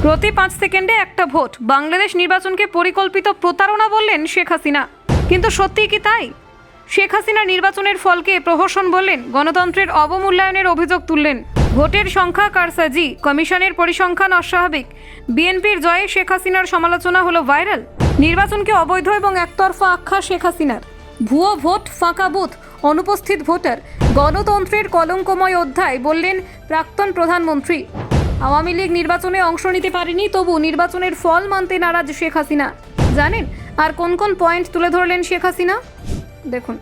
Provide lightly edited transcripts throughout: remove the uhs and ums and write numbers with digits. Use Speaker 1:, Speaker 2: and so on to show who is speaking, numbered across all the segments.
Speaker 1: প্রতি 5 সেকেন্ডে একটা ভোট, বাংলাদেশ নির্বাচনকে পরিকল্পিত প্রতারণা বললেন শেখ হাসিনা। কিন্তু সত্যিই কি তাই? শেখ হাসিনা নির্বাচনের ফলকে প্রহসন বললেন, গণতন্ত্রের অবমূল্যায়নের অভিযোগ তুললেন। ভোটের সংখ্যা কারসাজি, কমিশনের পরিসংখ্যান অস্বাভাবিক, বিএনপির জয়ে শেখ হাসিনার সমালোচনা হলো ভাইরাল। নির্বাচনকে অবৈধ এবং একতরফা আখ্যা শেখ হাসিনার। ভুয়ো ভোট, ফাঁকা বুথ, অনুপস্থিত ভোটার, গণতন্ত্রের কলঙ্কময় অধ্যায় বললেন প্রাক্তন প্রধানমন্ত্রী। আওয়ামী লীগ নির্বাচনে অংশ নিতে পারেনি, তবু নির্বাচনের ফল মানতে নারাজ শেখ হাসিনা। জানেন আর কোন কোন পয়েন্ট তুলে ধরলেন শেখ হাসিনা? দেখুন,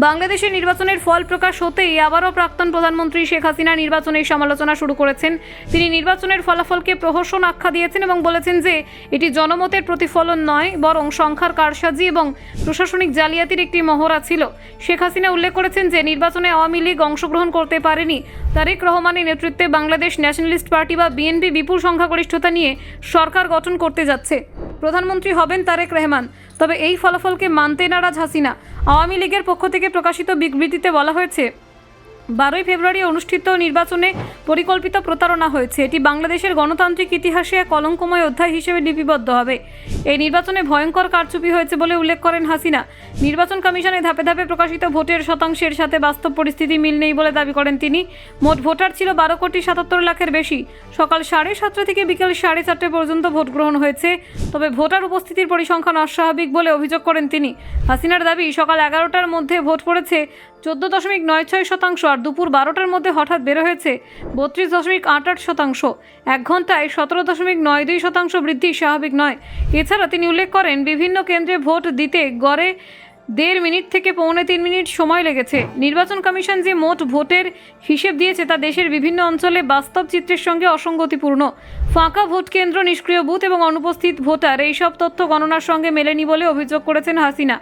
Speaker 1: বাংলাদেশের নির্বাচনের ফল প্রকাশ হতেই আবারও প্রাক্তন প্রধানমন্ত্রী শেখ হাসিনা নির্বাচনের সমালোচনা শুরু করেছেন। তিনি নির্বাচনের ফলাফলকে প্রহসন আখ্যা দিয়েছেন এবং বলেছেন যে এটি জনমতের প্রতিফলন নয়, বরং সংখ্যার কারসাজি এবং প্রশাসনিক জালিয়াতির একটি মহড়া ছিল। শেখ হাসিনা উল্লেখ করেছেন যে নির্বাচনে আওয়ামী লীগ অংশগ্রহণ করতে পারেনি। তারেক রহমানের নেতৃত্বে বাংলাদেশ ন্যাশনালিস্ট পার্টি বা বিএনপি বিপুল সংখ্যাগরিষ্ঠতা নিয়ে সরকার গঠন করতে যাচ্ছে। প্রধানমন্ত্রী হবেন তারেক রহমান। তবে এই ফলাফলকে মানতে নারাজ হাসিনা। আওয়ামী লীগের পক্ষ থেকে প্রকাশিত বিবৃতিতে বলা হয়েছে, 12ই ফেব্রুয়ারি অনুষ্ঠিত নির্বাচনে পরিকল্পিত প্রতারণা হয়েছে। এটি বাংলাদেশের গণতান্ত্রিক ইতিহাসে এক কলঙ্কময় অধ্যায় হিসেবে লিপিবদ্ধ হবে। এই নির্বাচনে ভয়ঙ্কর কারচুপি হয়েছে বলে উল্লেখ করেন হাসিনা। নির্বাচন কমিশনে ধাপে ধাপে প্রকাশিত ভোটের শতাংশের সাথে বাস্তব পরিস্থিতি মিল নেই বলে দাবি করেন তিনি। মোট ভোটার ছিল 12,77,00,000-এর বেশি। সকাল 7:30 থেকে বিকেল 4:30 পর্যন্ত ভোট গ্রহণ হয়েছে। তবে ভোটার উপস্থিতির পরিসংখ্যান অস্বাভাবিক বলে অভিযোগ করেন তিনি। হাসিনার দাবি, সকাল 11টার মধ্যে ভোট পড়েছে 14.96%, আর দুপুর 12টার মধ্যে হঠাৎ বের হয়েছে 32.88%। 1 ঘন্টায় 17.92% বৃদ্ধি স্বাভাবিক নয়। এছাড়া তিনি উল্লেখ করেন, বিভিন্ন কেন্দ্রে ভোট দিতে গড়ে 1.5 মিনিট থেকে 3.25 মিনিট সময় লেগেছে। নির্বাচন কমিশন যে মোট ভোটের হিসেব দিয়েছে তা দেশের বিভিন্ন অঞ্চলে বাস্তব চিত্রের সঙ্গে অসঙ্গতিপূর্ণ। ফাঁকা ভোট কেন্দ্র, নিষ্ক্রিয় বুথ এবং অনুপস্থিত ভোটার, এইসব তথ্য গণনার সঙ্গে মেলেনি বলে অভিযোগ করেছেন হাসিনা।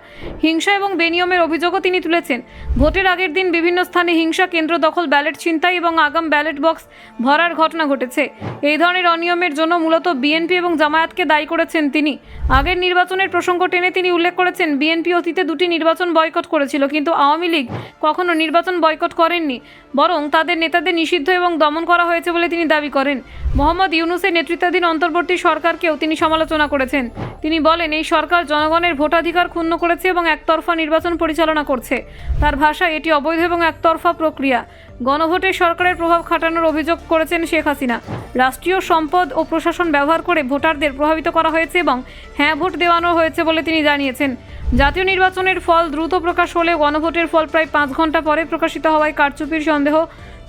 Speaker 1: হিংসা এবং বেনিয়মের অভিযোগও তিনি তুলেছেন। ভোটের আগের দিন বিভিন্ন স্থানে হিংসা, কেন্দ্র দখল, ব্যালট ছিনতাই এবং আগাম ব্যালট বক্স ভরার ঘটনা ঘটেছে। এই ধরনের অনিয়মের জন্য মূলত বিএনপি এবং জামায়াতকে দায়ী করেছেন তিনি। আগের নির্বাচনের প্রসঙ্গ টেনে তিনি উল্লেখ করেছেন, বিএনপি অতীতে 2টি নির্বাচন বয়কট করেছিল, কিন্তু আওয়ামী লীগ কখনো নির্বাচন বয়কট করেননি, বরং তাদের নেতাদের নিষিদ্ধ এবং দমন করা হয়েছে বলে তিনি দাবি করেন। মোহাম্মদ ইউনূসের নেতৃত্বাধীন অন্তর্বর্তী সরকারকেও তিনি সমালোচনা করেছেন। তিনি বলেন, এই সরকার জনগণের ভোটাধিকার ক্ষুণ্ণ করেছে এবং একতরফা নির্বাচন পরিচালনা করছে। তার ভাষায় এটি অবৈধ এবং একতরফা প্রক্রিয়া। গণভোটে সরকারের প্রভাব খাটানোর অভিযোগ করেছেন শেখ হাসিনা। রাষ্ট্রীয় সম্পদ ও প্রশাসন ব্যবহার করে ভোটারদের প্রভাবিত করা হয়েছে এবং হ্যাঁ ভোট দেওয়ানো হয়েছে বলে তিনি জানিয়েছেন। জাতীয় নির্বাচনের ফল দ্রুত প্রকাশ হলেও গণভোটের ফল প্রায় 5 ঘন্টা পরে প্রকাশিত হওয়ায় কারচুপির সন্দেহ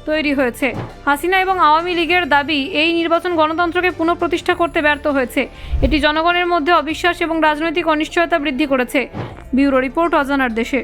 Speaker 1: তৈরি হয়েছে। হাসিনা এবং আওয়ামী লীগের দাবি, এই নির্বাচন গণতন্ত্রকে পুনঃপ্রতিষ্ঠা করতে ব্যর্থ হয়েছে। এটি জনগণের মধ্যে অবিশ্বাস এবং রাজনৈতিক অনিশ্চয়তা বৃদ্ধি করেছে। ব্যুরো রিপোর্ট, অজানার দেশে।